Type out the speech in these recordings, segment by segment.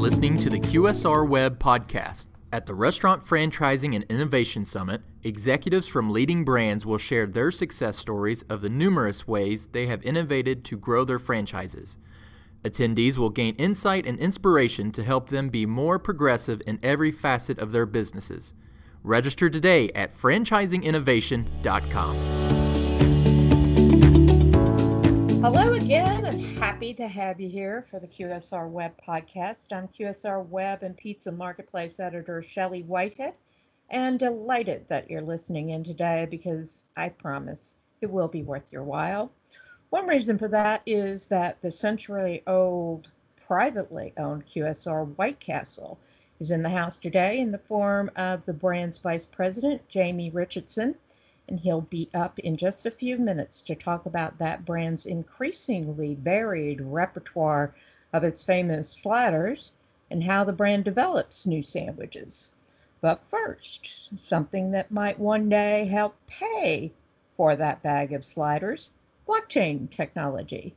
listening to the QSR Web podcast. At the Restaurant Franchising and Innovation Summit, executives from leading brands will share their success stories of the numerous ways they have innovated to grow their franchises. Attendees will gain insight and inspiration to help them be more progressive in every facet of their businesses. Register today at franchisinginnovation.com. Hello again, and happy to have you here for the QSR Web podcast. I'm QSR Web and Pizza Marketplace editor Shelley Whitehead, and delighted that you're listening in today because I promise it will be worth your while. One reason for that is that the century-old, privately owned QSR White Castle is in the house today in the form of the brand's vice president, Jamie Richardson. And he'll be up in just a few minutes to talk about that brand's increasingly varied repertoire of its famous sliders and how the brand develops new sandwiches. But first, something that might one day help pay for that bag of sliders, blockchain technology.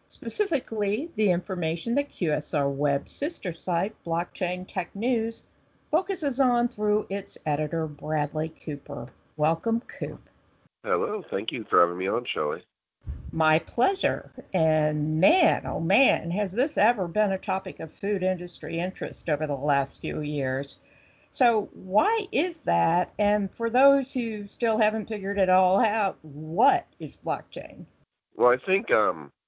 Specifically, the information that QSR Web's sister site, Blockchain Tech News, focuses on through its editor, Bradley Cooper. Welcome, Coop. Hello, thank you for having me on, Shelley. My pleasure. And man, oh man, has this ever been a topic of food industry interest over the last few years. So why is that? And for those who still haven't figured it all out, what is blockchain? Well, I think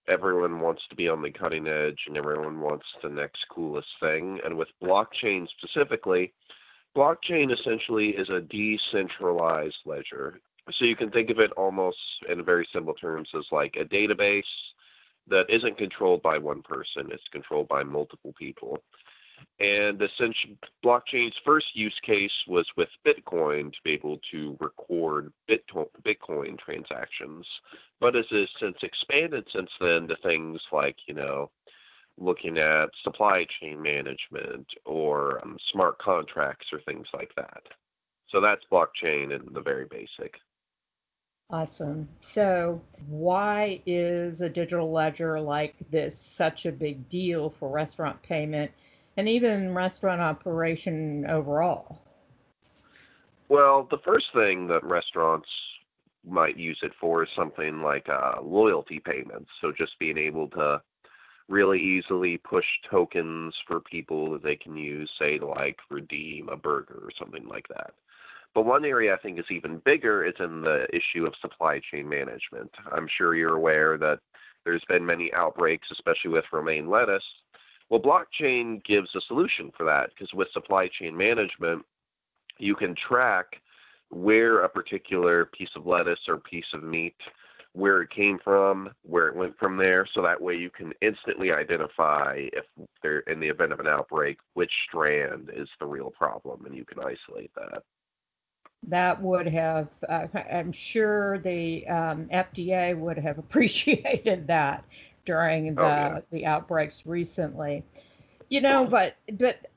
everyone wants to be on the cutting edge and everyone wants the next coolest thing. And with blockchain specifically, blockchain essentially is a decentralized ledger. So you can think of it almost in very simple terms as like a database that isn't controlled by one person. It's controlled by multiple people. And essentially, blockchain's first use case was with Bitcoin to be able to record Bitcoin transactions. But it has since expanded since then to things like, looking at supply chain management or smart contracts or things like that. So that's blockchain in the very basic. Awesome. So why is a digital ledger like this such a big deal for restaurant payment and even restaurant operation overall? Well, the first thing that restaurants might use it for is something like loyalty payments. So just being able to really easily push tokens for people that they can use, say, to like redeem a burger or something like that. But one area I think is even bigger is in the issue of supply chain management. I'm sure you're aware that there's been many outbreaks, especially with romaine lettuce. Well, blockchain gives a solution for that because with supply chain management, you can track where a particular piece of lettuce or piece of meat, where it came from, where it went from there, so that way you can instantly identify if there, in the event of an outbreak, which strand is the real problem, and you can isolate that. That would have, I'm sure the FDA would have appreciated that during the outbreaks recently. But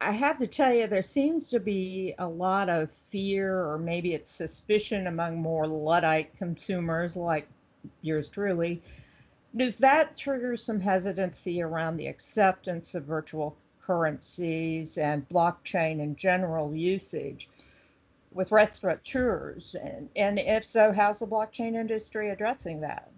I have to tell you, there seems to be a lot of fear, or maybe it's suspicion among more Luddite consumers like yours truly. Does that trigger some hesitancy around the acceptance of virtual currencies and blockchain in general usage with restaurateurs? And if so, how's the blockchain industry addressing that?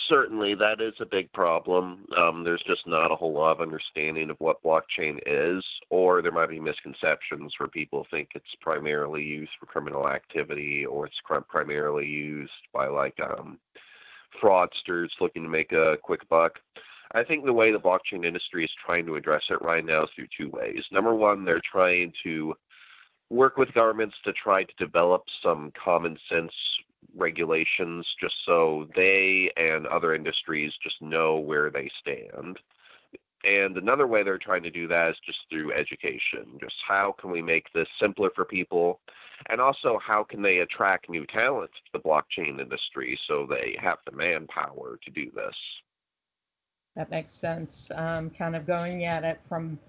Certainly, that is a big problem. There's just not a whole lot of understanding of what blockchain is, or there might be misconceptions where people think it's primarily used for criminal activity, or it's primarily used by fraudsters looking to make a quick buck. I think the way the blockchain industry is trying to address it right now is through two ways. Number one, they're trying to work with governments to try to develop some common sense regulations just so they and other industries just know where they stand. And another way they're trying to do that is just through education. Just how can we make this simpler for people? And also, how can they attract new talent to the blockchain industry so they have the manpower to do this? That makes sense. Kind of going at it from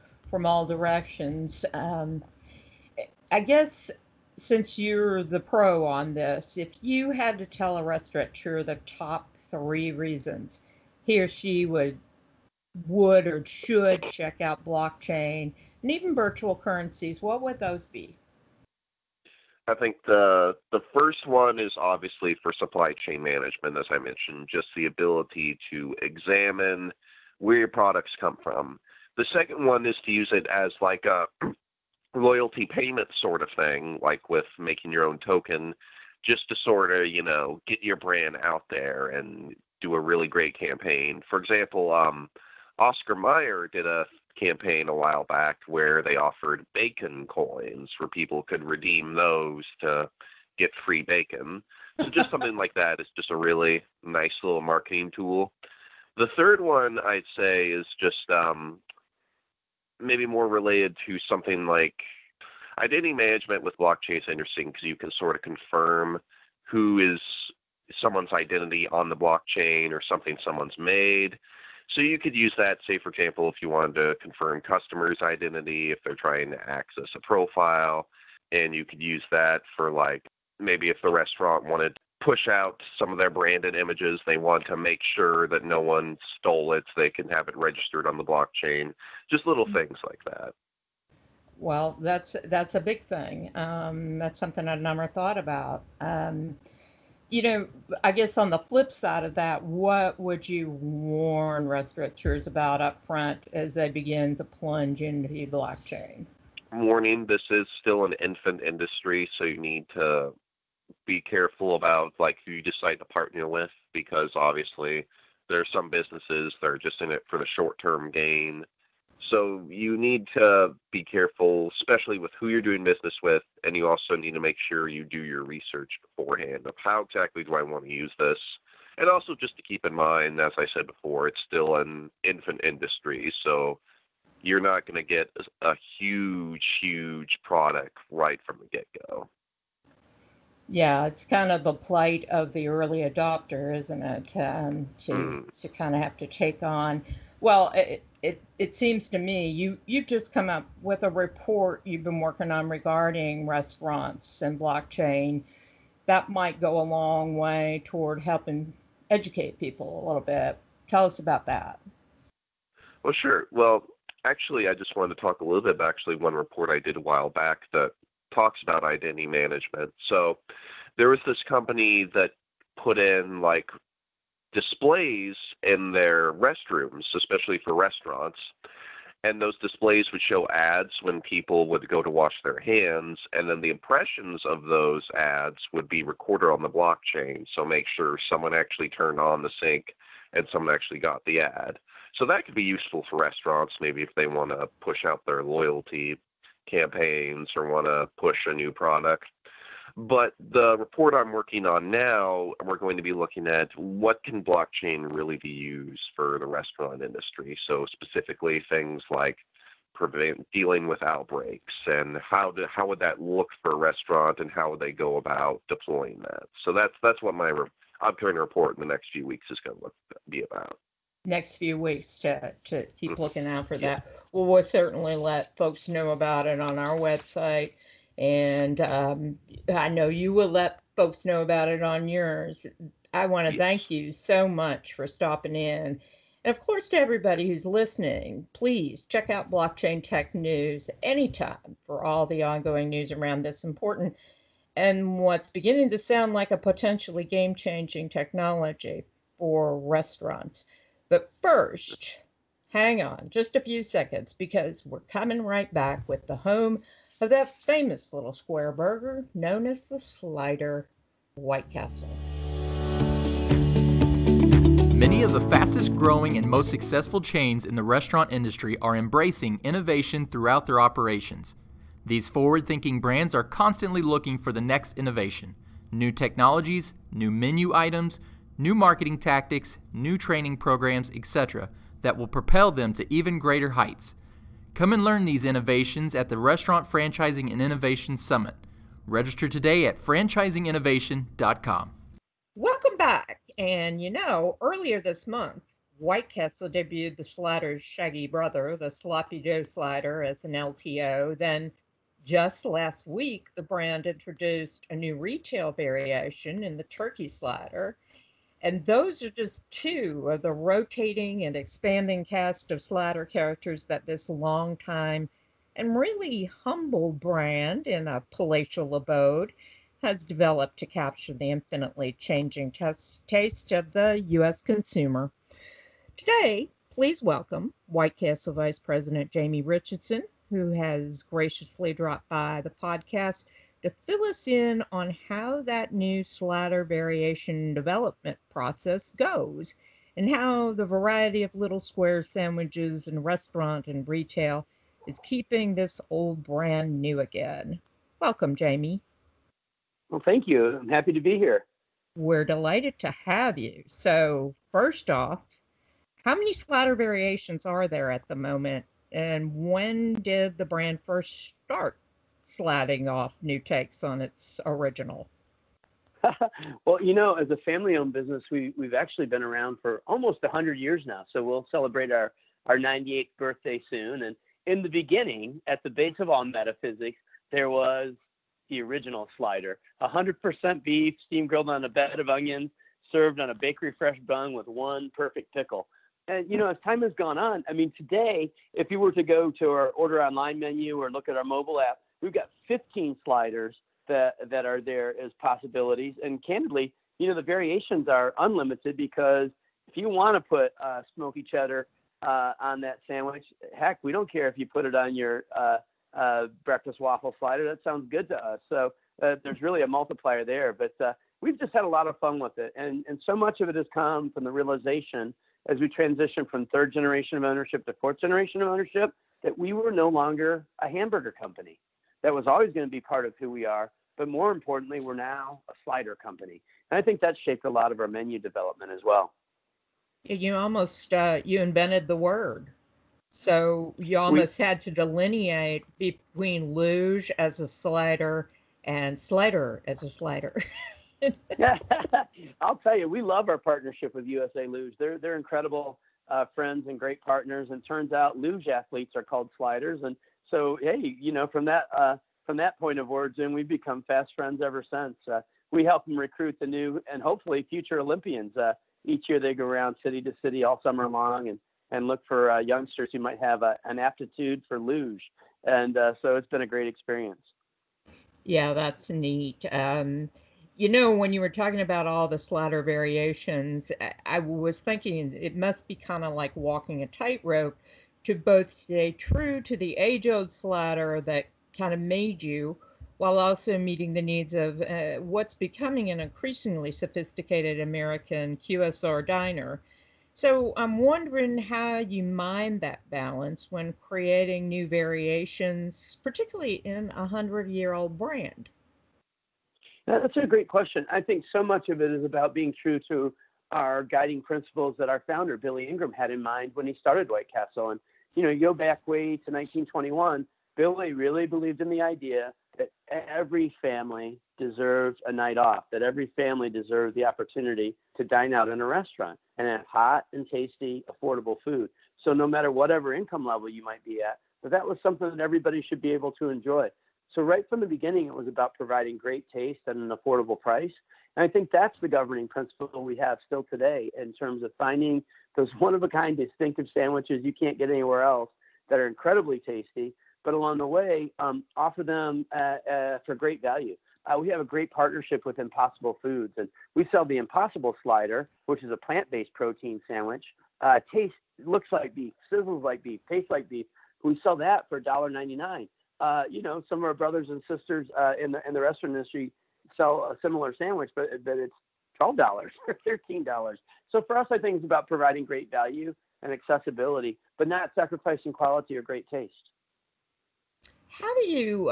all directions. I guess since you're the pro on this, if you had to tell a restaurateur the top 3 reasons he or she would would or should check out blockchain and even virtual currencies, what would those be? I think the first one is obviously for supply chain management, as I mentioned, just the ability to examine where your products come from. The second one is to use it as like a royalty payment sort of thing, like with making your own token, just to sort of, get your brand out there and do a really great campaign. For example, Oscar Mayer did a campaign a while back where they offered bacon coins where people could redeem those to get free bacon. So just something like that is just a really nice little marketing tool. The third one I'd say is just maybe more related to something like identity management with blockchain is interesting because you can sort of confirm who is someone's identity on the blockchain or something someone's made. So you could use that, say, for example, if you wanted to confirm customers' identity, if they're trying to access a profile, and you could use that for like maybe if the restaurant wanted to push out some of their branded images, they want to make sure that no one stole it so they can have it registered on the blockchain. Just little things like that. Well, that's a big thing. That's something I'd never thought about. I guess on the flip side of that, what would you warn restaurateurs about up front as they begin to plunge into blockchain? Warning, this is still an infant industry, so you need to be careful about like who you decide to partner with, because obviously there are some businesses that are just in it for the short-term gain. So you need to be careful, especially with who you're doing business with, and you also need to make sure you do your research beforehand of how exactly do I want to use this. And also just to keep in mind, as I said before, it's still an infant industry, so you're not going to get a huge product right from the get-go. Yeah, it's kind of the plight of the early adopter, isn't it? To kind of have to take on. Well, it seems to me you've just come up with a report you've been working on regarding restaurants and blockchain. That might go a long way toward helping educate people a little bit. Tell us about that. Well, sure. Well, actually, I just wanted to talk a little bit about actually one report I did a while back that talks about identity management. So there was this company that put in like displays in their restrooms, especially for restaurants, and those displays would show ads when people would go to wash their hands, and then the impressions of those ads would be recorded on the blockchain, so make sure someone actually turned on the sink and someone actually got the ad. So that could be useful for restaurants, maybe if they want to push out their loyalty campaigns or want to push a new product. But the report I'm working on now, we're going to be looking at what can blockchain really be used for the restaurant industry. So specifically things like dealing with outbreaks and how would that look for a restaurant and how would they go about deploying that. So that's what my upcoming report in the next few weeks is going to be about. Next few weeks to keep looking out for that. Well, we'll certainly let folks know about it on our website. And I know you will let folks know about it on yours. I want to thank you so much for stopping in. And of course, to everybody who's listening, please check out Blockchain Tech News anytime for all the ongoing news around this important and what's beginning to sound like a potentially game-changing technology for restaurants. But first, hang on just a few seconds because we're coming right back with the home of that famous little square burger known as the Slider, White Castle. Many of the fastest growing and most successful chains in the restaurant industry are embracing innovation throughout their operations. These forward-thinking brands are constantly looking for the next innovation, new technologies, new menu items, new marketing tactics, new training programs, etc., that will propel them to even greater heights. Come and learn these innovations at the Restaurant Franchising and Innovation Summit. Register today at franchisinginnovation.com. Welcome back. And earlier this month, White Castle debuted the Slider's shaggy brother, the Sloppy Joe Slider, as an LTO. Then just last week, the brand introduced a new retail variation in the Turkey Slider. And those are just two of the rotating and expanding cast of slider characters that this long-time and really humble brand in a palatial abode has developed to capture the infinitely changing taste of the U.S. consumer. Today, please welcome White Castle Vice President Jamie Richardson, who has graciously dropped by the podcast to fill us in on how that new slider variation development process goes and how the variety of little square sandwiches in restaurant and retail is keeping this old brand new again. Welcome, Jamie. Well, thank you. I'm happy to be here. We're delighted to have you. So, first off, how many slider variations are there at the moment, and when did the brand first start sliding off new takes on its original? Well, as a family-owned business, we've actually been around for almost 100 years now. So we'll celebrate our 98th birthday soon. And in the beginning, at the base of all metaphysics, there was the original slider, 100% beef, steam grilled on a bed of onions, served on a bakery fresh bun with one perfect pickle. And, as time has gone on, today, if you were to go to our order online menu or look at our mobile app, we've got 15 sliders that are there as possibilities. And candidly, the variations are unlimited, because if you want to put smoky cheddar on that sandwich, heck, we don't care if you put it on your breakfast waffle slider. That sounds good to us. So there's really a multiplier there. But we've just had a lot of fun with it. And so much of it has come from the realization, as we transition from third generation of ownership to fourth generation of ownership, that we were no longer a hamburger company. That was always going to be part of who we are. But more importantly, we're now a slider company. And I think that shaped a lot of our menu development as well. You almost, you invented the word. So you almost had to delineate between luge as a slider and slider as a slider. Yeah, I'll tell you, we love our partnership with USA Luge. They're incredible friends and great partners. And turns out luge athletes are called sliders. And so, hey, from that point of origin, we've become fast friends ever since. We help them recruit the new and hopefully future Olympians. Each year they go around city to city all summer long and look for youngsters who might have an aptitude for luge. And so it's been a great experience. Yeah, that's neat. When you were talking about all the slider variations, I was thinking it must be kind of like walking a tightrope to both stay true to the age-old slider that kind of made you, while also meeting the needs of what's becoming an increasingly sophisticated American QSR diner. So I'm wondering how you mind that balance when creating new variations, particularly in a 100-year-old brand. That's a great question. I think so much of it is about being true to our guiding principles that our founder, Billy Ingram, had in mind when he started White Castle. And, you go back way to 1921, Billy really believed in the idea that every family deserved a night off, that every family deserved the opportunity to dine out in a restaurant and have hot and tasty, affordable food. So no matter whatever income level you might be at, that was something that everybody should be able to enjoy. So right from the beginning, it was about providing great taste at an affordable price. And I think that's the governing principle we have still today in terms of finding those one-of-a-kind distinctive sandwiches you can't get anywhere else that are incredibly tasty, but along the way, offer them for great value. We have a great partnership with Impossible Foods, and we sell the Impossible Slider, which is a plant-based protein sandwich. Looks like beef, sizzles like beef, tastes like beef. We sell that for $1.99. Some of our brothers and sisters in the restaurant industry sell a similar sandwich, but it's $12 or $13. So for us, I think it's about providing great value and accessibility, but not sacrificing quality or great taste. How do you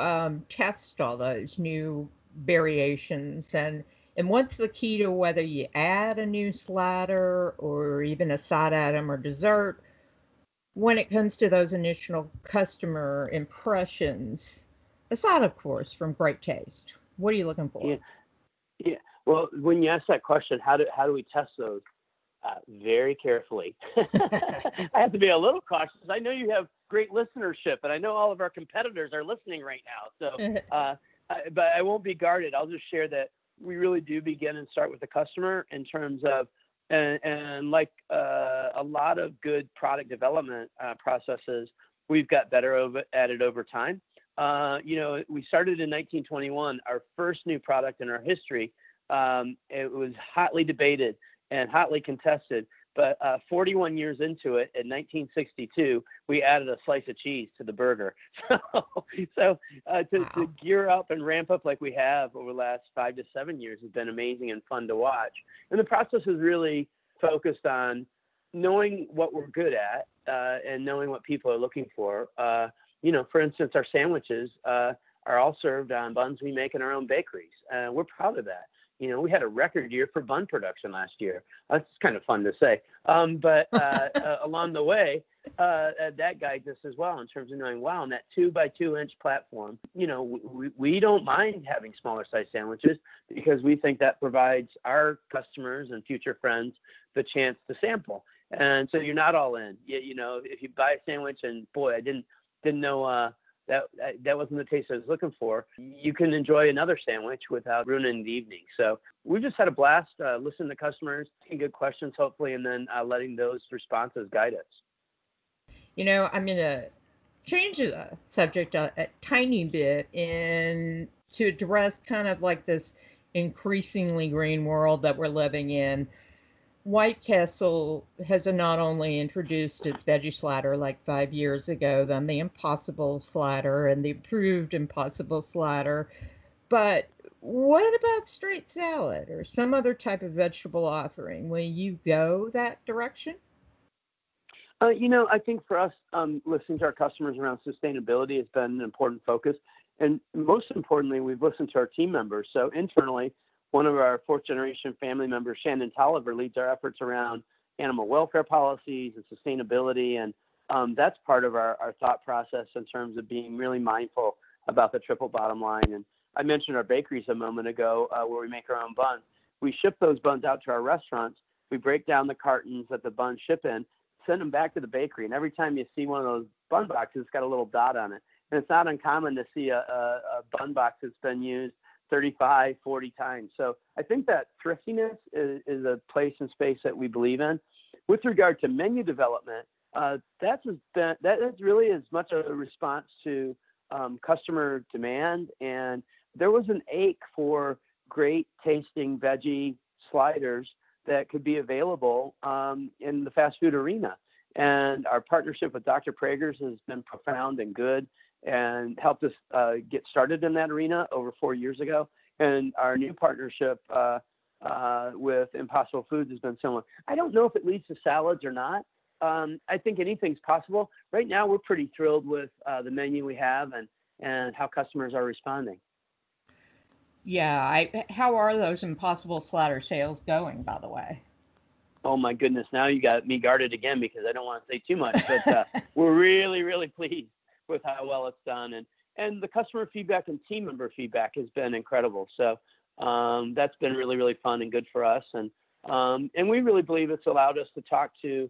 test all those new variations, and what's the key to whether you add a new slider or even a side item or dessert when it comes to those initial customer impressions, aside, of course, from great taste? What are you looking for? Yeah. Well, when you ask that question, how do we test those? Very carefully. I have to be a little cautious. I know you have great listenership, and I know all of our competitors are listening right now. So, but I won't be guarded. I'll just share that we really do begin and start with the customer in terms of And like a lot of good product development processes, we've got better at it over time. We started in 1921, our first new product in our history. It was hotly debated and hotly contested, but 41 years into it, in 1962, we added a slice of cheese to the burger. To gear up and ramp up like we have over the last 5 to 7 years has been amazing and fun to watch. And the process is really focused on knowing what we're good at and knowing what people are looking for. For instance, our sandwiches are all served on buns we make in our own bakeries. We're proud of that. We had a record year for bun production last year. That's kind of fun to say. But along the way, that guides us as well in terms of knowing, wow, on that 2 by 2 inch platform, we don't mind having smaller size sandwiches because we think that provides our customers and future friends the chance to sample. And so you're not all in. If you buy a sandwich and boy, I didn't know that wasn't the taste I was looking for, you can enjoy another sandwich without ruining the evening. So we just had a blast listening to customers, asking good questions, hopefully, and then letting those responses guide us. I'm going to change the subject a tiny bit to address kind of like this increasingly green world that we're living in. White Castle has not only introduced its veggie slider like 5 years ago, then the Impossible slider and the approved Impossible slider, but what about straight salad or some other type of vegetable offering? Will you go that direction? I think for us, listening to our customers around sustainability has been an important focus. And most importantly, we've listened to our team members. So internally, one of our 4th generation family members, Shannon Tolliver, leads our efforts around animal welfare policies and sustainability. And that's part of our thought process in terms of being really mindful about the triple bottom line. And I mentioned our bakeries a moment ago where we make our own buns. We ship those buns out to our restaurants. We break down the cartons that the buns ship in, send them back to the bakery. And every time you see one of those bun boxes, it's got a little dot on it. And it's not uncommon to see a bun box that's been used 35, 40 times. So I think that thriftiness is a place and space that we believe in. With regard to menu development, that is really as much a response to customer demand. And there was an ache for great tasting veggie sliders that could be available in the fast food arena. And our partnership with Dr. Prager's has been profound and good and helped us get started in that arena over 4 years ago. And our new partnership with Impossible Foods has been similar. I don't know if it leads to salads or not. I think anything's possible. Right now, we're pretty thrilled with the menu we have and how customers are responding. Yeah, how are those Impossible slider sales going, by the way? Oh my goodness, now you got me guarded again because I don't want to say too much, but we're really, really pleased with how well it's done. And the customer feedback and team member feedback has been incredible. So that's been really, really fun and good for us. And we really believe it's allowed us to talk to,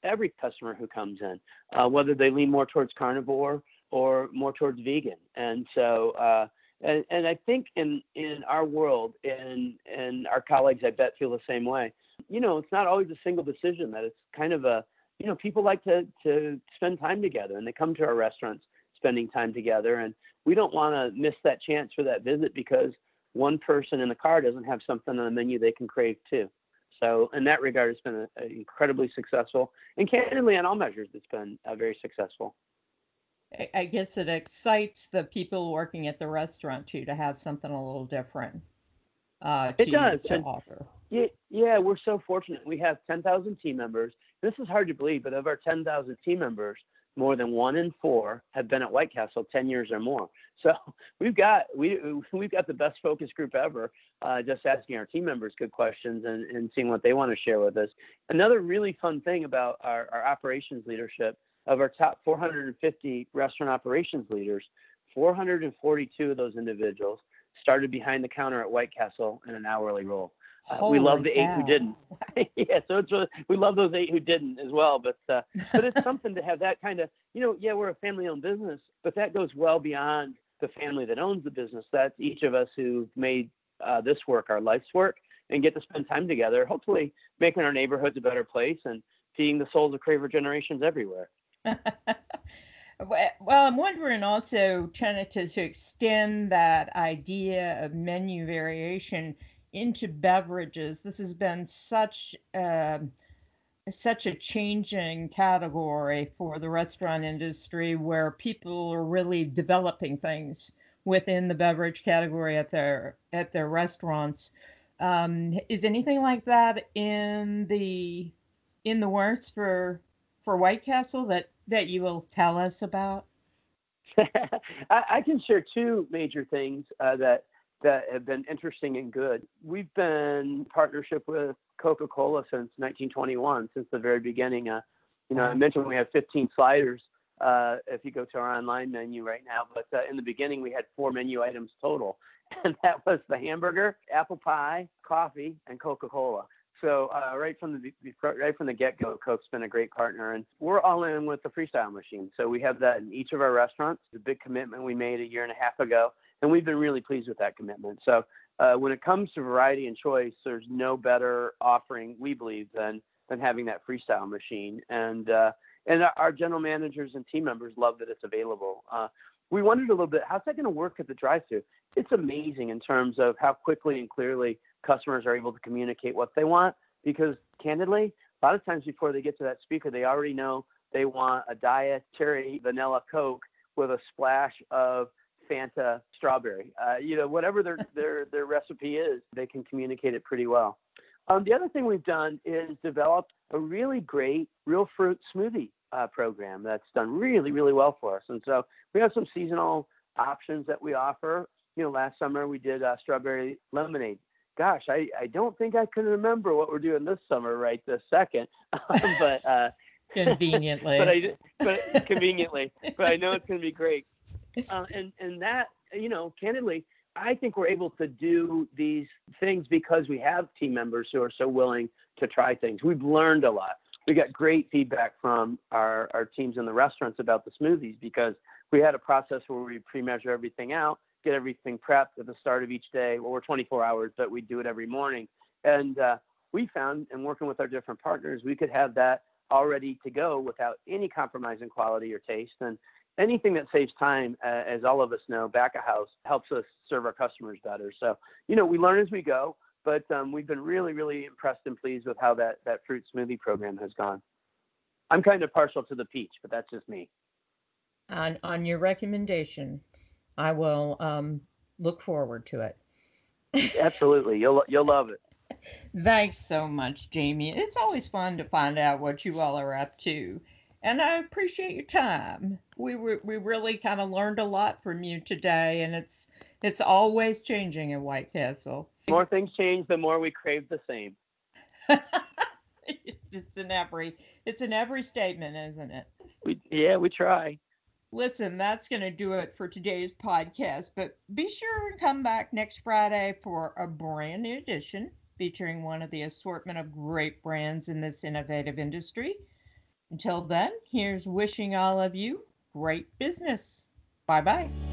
every customer who comes in, whether they lean more towards carnivore or more towards vegan. And so, and I think in our world and our colleagues, I bet, feel the same way. It's not always a single decision, that it's kind of people like to spend time together, and they come to our restaurants spending time together. And we don't want to miss that chance for that visit because one person in the car doesn't have something on the menu they can crave too. So in that regard, it's been incredibly successful. And candidly, on all measures, it's been very successful. I guess it excites the people working at the restaurant too to have something a little different to offer. Yeah, we're so fortunate. We have 10,000 team members. This is hard to believe, but of our 10,000 team members, more than 1 in 4 have been at White Castle 10 years or more. So we've got the best focus group ever, just asking our team members good questions and seeing what they want to share with us. Another really fun thing about our operations leadership, of our top 450 restaurant operations leaders, 442 of those individuals started behind the counter at White Castle in an hourly role. We love the 8 who didn't. Yeah, so we love those 8 who didn't as well. But it's something to have that kind of, we're a family-owned business, but that goes well beyond the family that owns the business. That's each of us who made this work our life's work. and get to spend time together, hopefully making our neighborhoods a better place and feeding the souls of craver generations everywhere. Well, I'm wondering also, trying to extend that idea of menu variation into beverages. This has been such a changing category for the restaurant industry, where people are really developing things within the beverage category at their restaurants. Is anything like that in the works for White Castle that you will tell us about? I can share two major things that have been interesting and good. We've been in partnership with Coca-Cola since 1921, since the very beginning. I mentioned we have 15 sliders if you go to our online menu right now, but in the beginning we had 4 menu items total, and that was the hamburger, apple pie, coffee, and Coca-Cola. So right from the get-go, Coke's been a great partner, and we're all in with the freestyle machine. So we have that in each of our restaurants. It's a big commitment we made a year and a half ago, and we've been really pleased with that commitment. So when it comes to variety and choice, there's no better offering, we believe, than having that freestyle machine. And our general managers and team members love that it's available. We wondered a little bit, how's that going to work at the drive-thru? It's amazing in terms of how quickly and clearly customers are able to communicate what they want, because candidly, a lot of times before they get to that speaker, they already know they want a diet cherry vanilla Coke with a splash of Fanta strawberry. Whatever their recipe is, they can communicate it pretty well. The other thing we've done is develop a really great real fruit smoothie program that's done really, really well for us. And so we have some seasonal options that we offer. Last summer we did strawberry lemonade. Gosh, I don't think I can remember what we're doing this summer right this second, but conveniently. but conveniently, but I know it's going to be great. And that, candidly, I think we're able to do these things because we have team members who are so willing to try things. We've learned a lot. We got great feedback from our teams in the restaurants about the smoothies, because we had a process where we pre-measure everything out, get everything prepped at the start of each day. Well, we're 24 hours, but we do it every morning. And we found, in working with our different partners, we could have that all ready to go without any compromise in quality or taste. And anything that saves time, as all of us know, back of house, helps us serve our customers better. So, we learn as we go, but we've been really, really impressed and pleased with how that fruit smoothie program has gone. I'm kind of partial to the peach, but that's just me. On your recommendation, I will look forward to it. Absolutely. You'll love it. Thanks so much, Jamie. It's always fun to find out what you all are up to. And I appreciate your time. We really kind of learned a lot from you today, and it's always changing at White Castle. The more things change, the more we crave the same. It's in every statement, isn't it? We try. Listen, that's going to do it for today's podcast, but be sure and come back next Friday for a brand new edition featuring one of the assortment of great brands in this innovative industry. Until then, here's wishing all of you great business. Bye-bye.